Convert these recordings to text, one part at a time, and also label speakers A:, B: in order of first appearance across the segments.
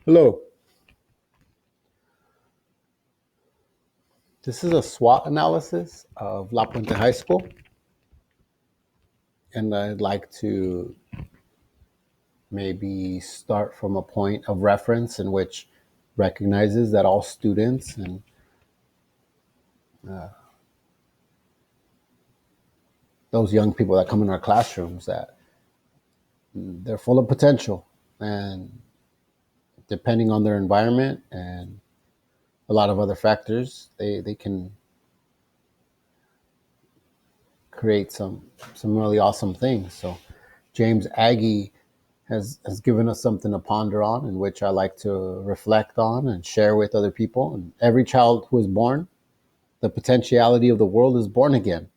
A: Hello. This is a SWOT analysis of La Puente High School, and I'd like to maybe start from a point of reference in which recognizes that all students and those young people that come in our classrooms that they're full of potential, and depending on their environment and a lot of other factors, they can create some really awesome things. So James Aggie has given us something to ponder on, in which I like to reflect on and share with other people. And every child who is born, the potentiality of the world is born again.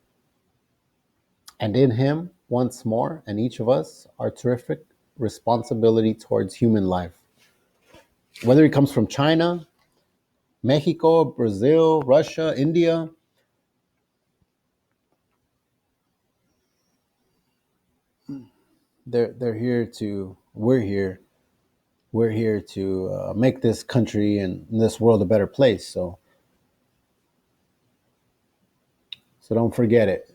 A: And in him, once more, and each of us, our terrific responsibility towards human life. Whether he comes from China, Mexico, Brazil, Russia, India, they're here to, we're here to make this country and this world a better place. So don't forget it.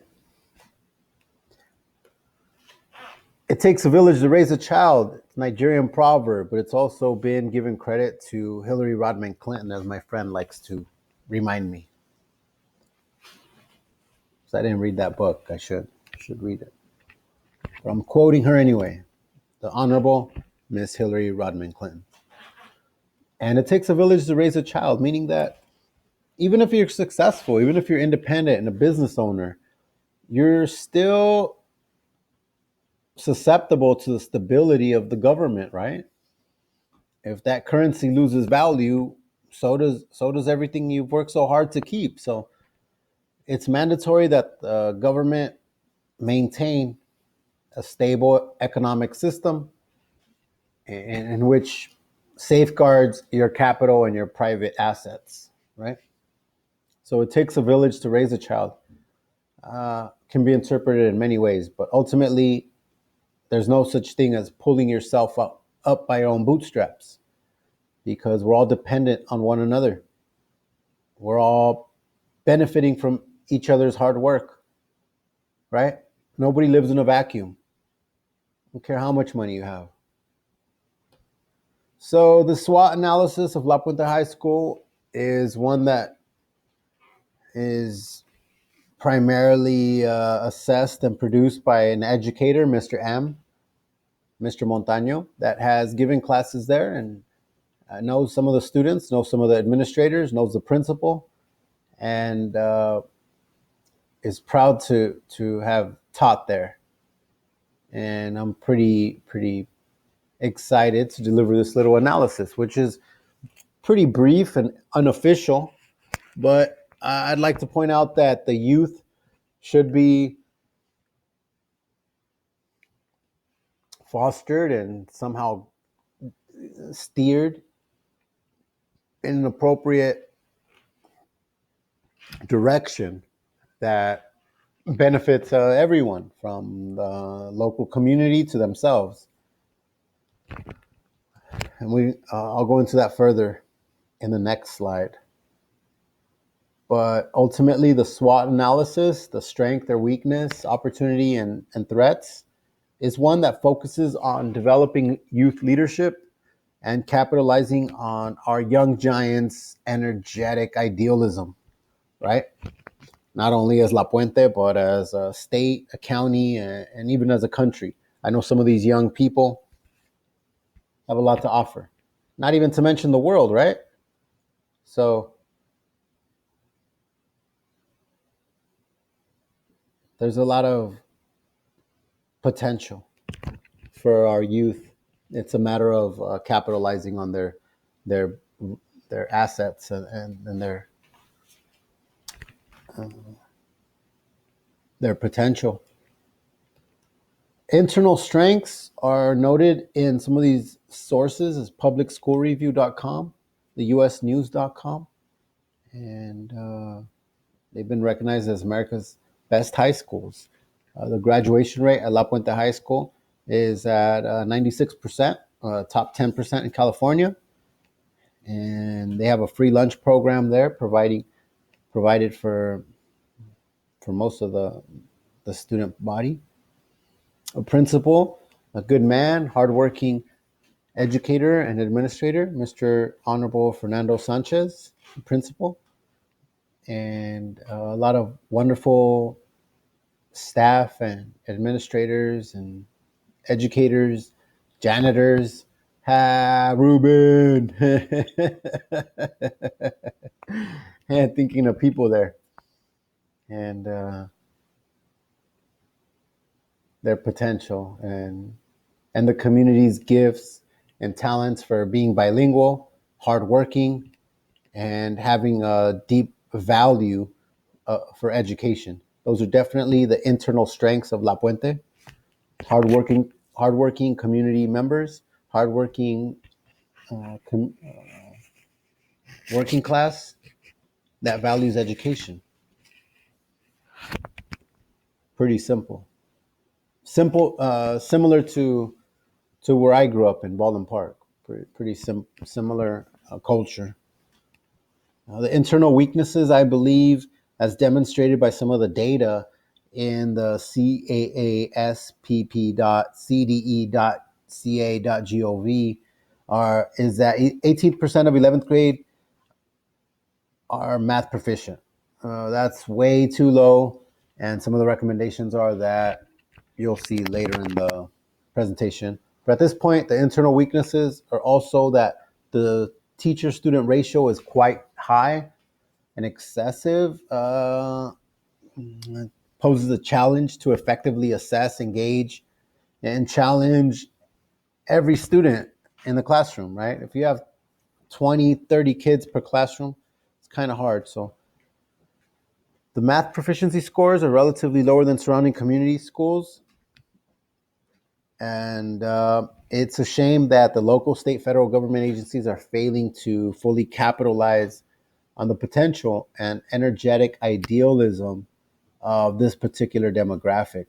A: It takes a village to raise a child. It's a Nigerian proverb, but it's also been given credit to Hillary Rodham Clinton, as my friend likes to remind me. So I didn't read that book. I should read it. But I'm quoting her anyway. The Honorable Miss Hillary Rodham Clinton. And it takes a village to raise a child, meaning that even if you're successful, even if you're independent and a business owner, you're still susceptible to the stability of the government, right? If that currency loses value, so does everything you've worked so hard to keep. So it's mandatory that the government maintain a stable economic system in which safeguards your capital and your private assets, right? So it takes a village to raise a child. Can be interpreted in many ways, but ultimately, there's no such thing as pulling yourself up by your own bootstraps, because we're all dependent on one another. We're all benefiting from each other's hard work, right? Nobody lives in a vacuum. I don't care how much money you have. So the SWOT analysis of La Puente High School is one that is primarily assessed and produced by an educator, Mr. M, Mr. Montaño, that has given classes there and knows some of the students, knows some of the administrators, knows the principal, and is proud to have taught there. And I'm pretty excited to deliver this little analysis, which is pretty brief and unofficial. But I'd like to point out that the youth should be fostered and somehow steered in an appropriate direction that benefits everyone, from the local community to themselves. And I'll go into that further in the next slide. But ultimately, the SWOT analysis, the strength or weakness, opportunity and threats, is one that focuses on developing youth leadership and capitalizing on our young giants' energetic idealism, right? Not only as La Puente, but as a state, a county, and even as a country. I know some of these young people have a lot to offer. Not even to mention the world, right? So there's a lot of potential for our youth. It's a matter of capitalizing on their their assets and uh, their potential. Internal strengths are noted in some of these sources as publicschoolreview.com, the usnews.com, and they've been recognized as America's best high schools. The graduation rate at La Puente High School is at 96%, top 10% in California. and they have a free lunch program there, provided for most of the student body. A principal, a good man, hardworking educator and administrator, Mr. Honorable Fernando Sanchez, principal, and a lot of wonderful staff and administrators and educators, janitors. Ha, Ruben. And thinking of people there and their potential and the community's gifts and talents for being bilingual, hardworking, and having a deep value for education. Those are definitely the internal strengths of La Puente. Hardworking community members, hardworking working class that values education. Pretty simple. Simple, similar to where I grew up in Baldwin Park. Pretty similar culture. The internal weaknesses, I believe, as demonstrated by some of the data in the caaspp.cde.ca.gov, is that 18% of 11th grade are math proficient. That's way too low, and some of the recommendations are that you'll see later in the presentation. But at this point, the internal weaknesses are also that the teacher-student ratio is quite high and excessive, poses a challenge to effectively assess, engage, and challenge every student in the classroom, right? If you have 20, 30 kids per classroom, it's kind of hard. So the math proficiency scores are relatively lower than surrounding community schools. And it's a shame that the local, state, federal government agencies are failing to fully capitalize on the potential and energetic idealism of this particular demographic.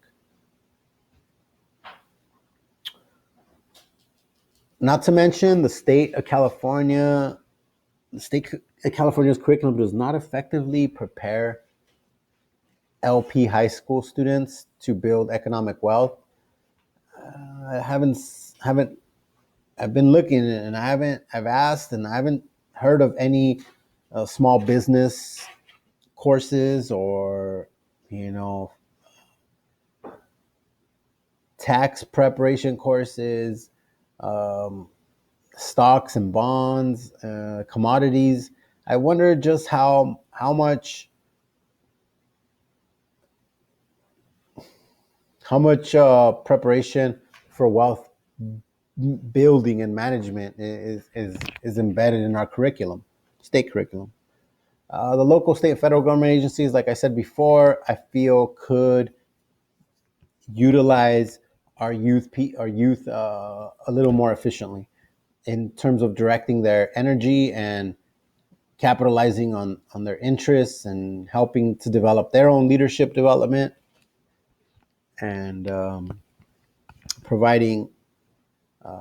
A: Not to mention the state of California's curriculum does not effectively prepare LP high school students to build economic wealth. I haven't I've been looking and I've asked and I haven't heard of any small business courses or you know tax preparation courses, um, stocks and bonds, commodities. I wonder just how much preparation for wealth building and management is embedded in our curriculum, state curriculum. The local, state, federal government agencies, like I said before, I feel could utilize our youth a little more efficiently in terms of directing their energy and capitalizing on their interests and helping to develop their own leadership development and providing a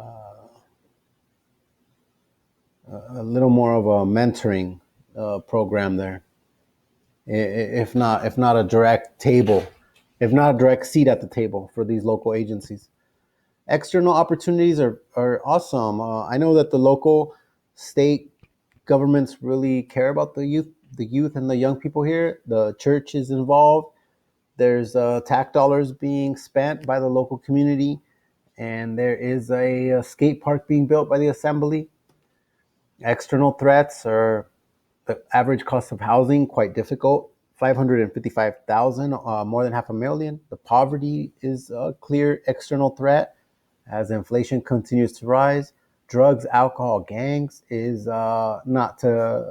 A: little more of a mentoring program there, if not a direct table, if not a direct seat at the table for these local agencies. External opportunities are awesome. I know that the local state governments really care about the youth and the young people here. The church is involved. There's tax dollars being spent by the local community, and there is a skate park being built by the assembly. External threats are the average cost of housing quite difficult. 555,000, more than half a million. The poverty is a clear external threat as inflation continues to rise. Drugs, alcohol, gangs is not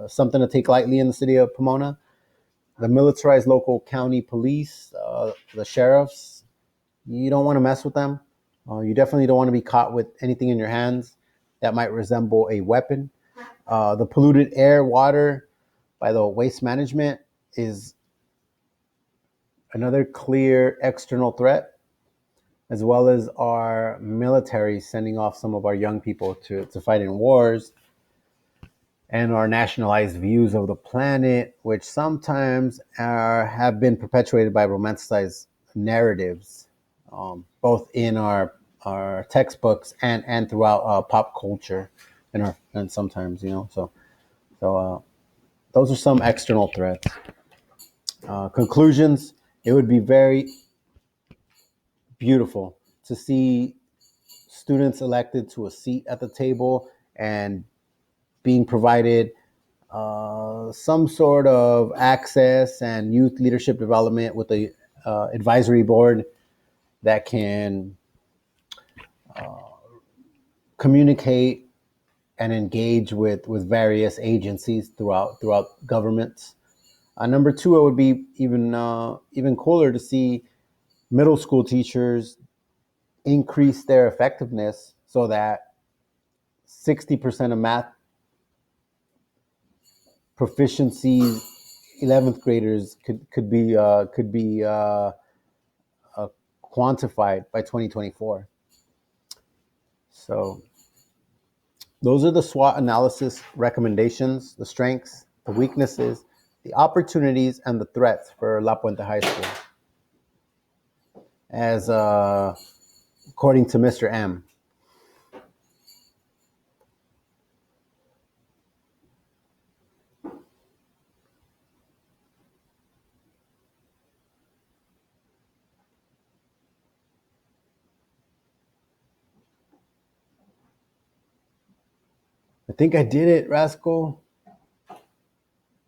A: something to take lightly in the city of Pomona. The militarized local county police, the sheriffs, you don't want to mess with them. You definitely don't want to be caught with anything in your hands that might resemble a weapon. The polluted air, water by the waste management is another clear external threat, as well as our military sending off some of our young people to fight in wars. and our nationalized views of the planet, which sometimes have been perpetuated by romanticized narratives, both in our textbooks and throughout pop culture, and sometimes so those are some external threats. Conclusions: it would be very beautiful to see students elected to a seat at the table and being provided some sort of access and youth leadership development with a advisory board that can communicate and engage with various agencies throughout governments. Number two, it would be even cooler to see middle school teachers increase their effectiveness so that 60% of math proficiency 11th graders could be uh, quantified by 2024. So those are the SWOT analysis recommendations: the strengths, the weaknesses, the opportunities, and the threats for La Puente High School, as according to Mr. M. I think I did it, Rascal.